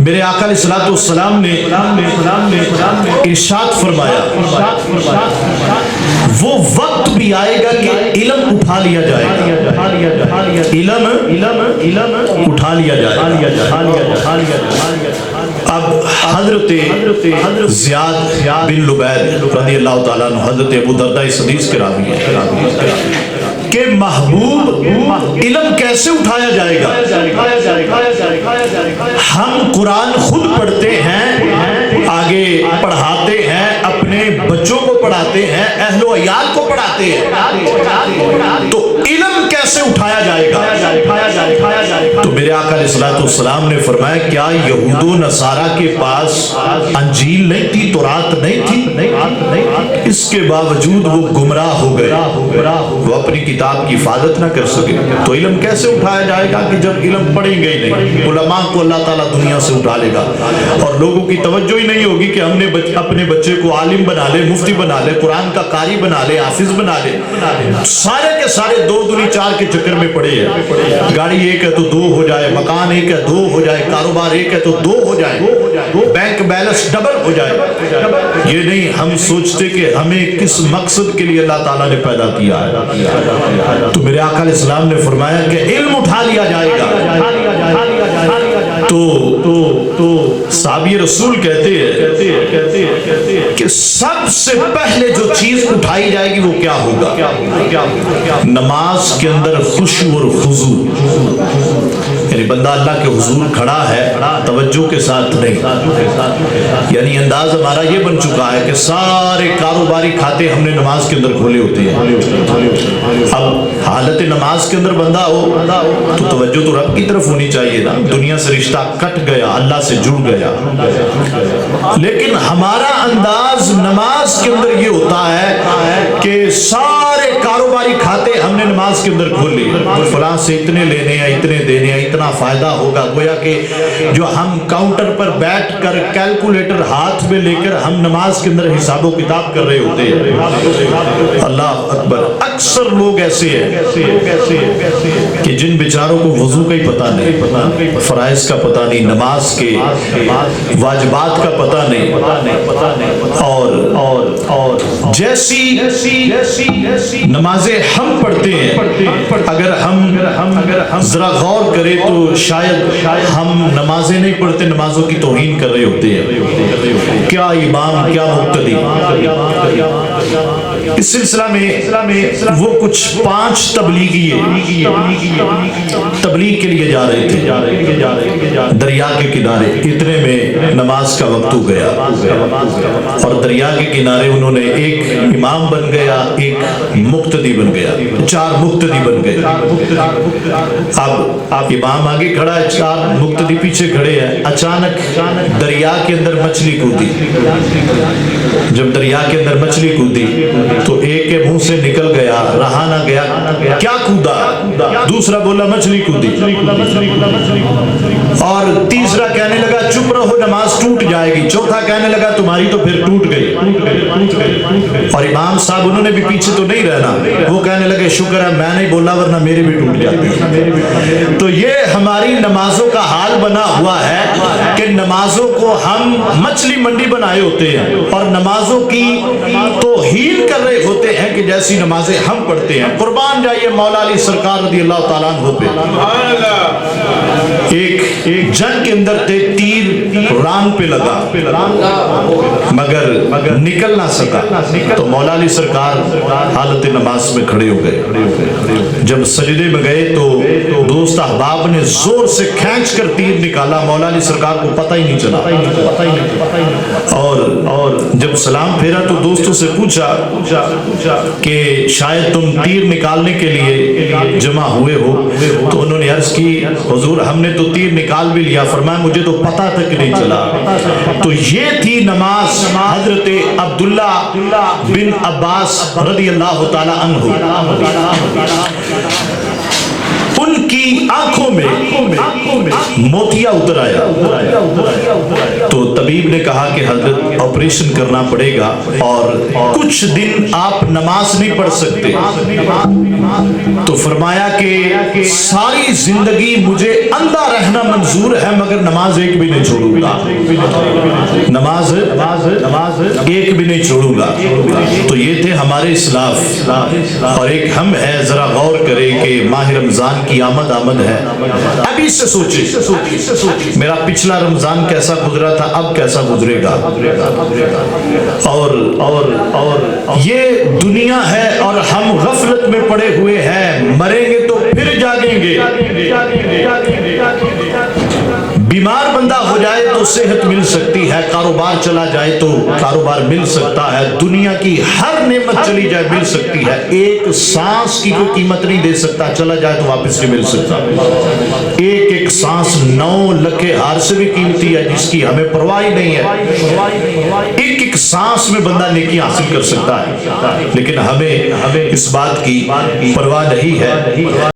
میرے آقا علیہ الصلوۃ والسلام نے ارشاد فرمایا وہ وقت بھی آئے گا کہ علم اٹھا لیا جائے گا، علم اٹھا لیا جائے گا۔ اب حضرت زیاد بن لبید رضی اللہ تعالیٰ عنہ، حضرت ابو درداء اس حدیث کے راوی ہیں کہ محبوب علم کیسے اٹھایا جائے گا؟ ہم قرآن خود پڑھتے ہیں، آگے پڑھاتے ہیں، اپنے بچوں کو پڑھاتے ہیں، اہل و عیال کو پڑھاتے ہیں، تو علم کیسے اٹھایا جائے گا؟ تو میرے آقا علیہ الصلوۃ والسلام نے فرمایا کیا یہود و نصارہ کے پاس انجیل نہیں تھی، تورات نہیں تھی؟ اس کے باوجود وہ گمراہ ہو گئے، وہ اپنی کتاب کی حفاظت نہ کر سکے، تو علم کیسے اٹھایا جائے گا کہ جب علم پڑھیں گے ہی نہیں؟ علماء کو اللہ تعالیٰ دنیا سے اٹھا لے گا اور لوگوں کی توجہ ہی نہیں ہوگی کہ ہم نے اپنے بچے کو عالم بنا لے، مفتی بنا لے، قرآن کا قاری بنا لے، حافظ بنا لے۔ سارے کے سارے دو دنی چار کے چکر میں پڑے ہیں، گاڑی ایک ہے تو دو ہو جائے، مکان ایک ہے دو ہو جائے، کاروبار ایک ہے تو دو ہو جائے، بینک بیلنس ڈبل ہو جائے۔ یہ نہیں ہم سوچتے کہ ہمیں کس مقصد کے لیے اللہ تعالیٰ نے پیدا کیا ہے۔ تو میرے آقا علیہ السلام نے فرمایا کہ علم اٹھا لیا جائے گا۔ تو صحابی رسول کہتے ہیں کہ سب سے پہلے جو چیز اٹھائی جائے گی وہ کیا ہوگا؟ نماز کے اندر خشوع اور خضوع، یعنی بندہ اللہ کے حضور کھڑا ہے توجہ کے ساتھ نہیں، یعنی انداز ہمارا یہ بن چکا ہے کہ سارے کاروباری کھاتے ہم نے نماز کے اندر کھولے ہوتے ہیں۔ اب حالت نماز کے اندر بندہ ہو تو توجہ تو رب کی طرف ہونی چاہیے نا، دنیا سے رشتہ کٹ گیا، اللہ سے جڑ گیا، لیکن ہمارا انداز نماز کے اندر یہ ہوتا ہے کہ سارے کاروباری کھاتے ہم نے نماز کے اندر کھول لی، فلاں سے اتنے لینے ہیں، اتنے دینے ہیں، اتنا فائدہ ہوگا، گویا کہ جو ہم کاؤنٹر پر بیٹھ کر کیلکولیٹر ہاتھ میں لے کر ہم نماز کے اندر حساب و کتاب کر رہے ہوتے ہیں۔ اللہ اکبر، اکثر لوگ ایسے ہیں کہ جن بیچاروں کو وضو کا ہی پتہ نہیں، فرائض کا پتہ نہیں، نماز کے واجبات کا پتہ نہیں، اور جیسی نمازیں ہم پڑھتے ہیں اگر ہم ذرا غور کریں تو شاید ہم نمازیں نہیں پڑھتے، نمازوں کی توہین کر رہے ہوتے ہیں۔ کیا امام، کیا مقتدی۔ اس سلسلہ میں وہ کچھ 5 تبلیغی تبلیغ کے لیے جا رہے تھے دریا کے کنارے، اتنے میں نماز کا وقت ہو گیا اور دریا کے کنارے انہوں نے ایک امام بن گیا، ایک مقتدی بن گیا، 4 مقتدی بن گئے۔ اب امام آگے کھڑا ہے، 4 مقتدی پیچھے کھڑے ہیں، اچانک دریا کے اندر مچھلی کودی۔ جب دریا کے اندر مچھلی کودی تو ایک کے منہ سے نکل گیا، رہا نہ گیا، کیا کودا؟ دوسرا بولا مچھلی کودی، اور تیسرا کہنے لگا چپ رہو نماز ٹوٹ جائے گی، چوتھا کہنے لگا تمہاری تو پھر ٹوٹ گئی۔ اور امام صاحب انہوں نے بھی پیچھے تو نہیں رہنا، وہ کہنے لگے شکر ہے میں نہیں بولا ورنہ میرے بھی ٹوٹ جاتے۔ تو یہ ہماری نمازوں کا حال بنا ہوا ہے کہ نمازوں کو ہم مچھلی منڈی بنائے ہوتے ہیں اور نمازوں کی توہین کر رہے ہوتے ہیں کہ جیسی نمازیں ہم پڑھتے ہیں۔ قربان جائیے مولا علی سرکار رضی اللہ تعالیٰ عنہ پہ، ایک جنگ کے اندر تھے، تیر ران پہ لگا مگر نکل نہ سکا، تو مولا علی سرکار حالت نماز میں کھڑے ہو گئے۔ جب سجدے میں گئے تو دوست احباب نے زور سے کھینچ کر تیر نکالا، مولا علی سرکار کو پتہ ہی نہیں چلا، اور جب سلام پھیرا تو دوستوں سے پوچھا کہ شاید تم تیر نکالنے کے لیے جمع ہوئے ہو، تو انہوں نے عرض کی حضور ہم نے تو تیر نکال بھی لیا، فرمایا مجھے تو پتہ تک نہیں چلا۔ تو یہ تھی نماز حضرت عبداللہ بن عباس رضی اللہ تعالی عنہ، ان کی آنکھوں میں موتیا اتر آیا، تو طبیب طبیب نے کہا کہ حضرت آپریشن کرنا پڑے گا اور کچھ دن آپ نماز نہیں پڑھ سکتے، تو فرمایا کہ ساری زندگی مجھے اندھا رہنا منظور ہے مگر نماز ایک بھی نہیں چھوڑوں گا، نماز ایک بھی نہیں چھوڑوں گا۔ تو یہ تھے ہمارے اسلاف، اور ایک ہم ہے، ذرا غور کرے کہ ماہ رمضان کی آمد ہے۔ ابھی سے سوچیں میرا پچھلا رمضان کیسا گزرا تھا، اب کیسا گزرے گا، اور یہ دنیا ہے اور ہم غفلت میں پڑے ہوئے ہیں، مریں گے تو پھر جاگیں گے۔ بیمار بندہ ہو جائے تو صحت مل سکتی ہے، کاروبار چلا جائے تو کاروبار مل سکتا ہے، دنیا کی ہر نعمت چلی جائے مل سکتی ہے، ایک سانس کی کوئی قیمت نہیں دے سکتا، چلا جائے تو واپس نہیں مل سکتا۔ ایک ایک سانس 9 لکھے ہار سے بھی قیمتی ہے، جس کی ہمیں پرواہ ہی نہیں ہے۔ ایک ایک سانس میں بندہ نیکی حاصل کر سکتا ہے، لیکن ہمیں اس بات کی پرواہ نہیں ہے۔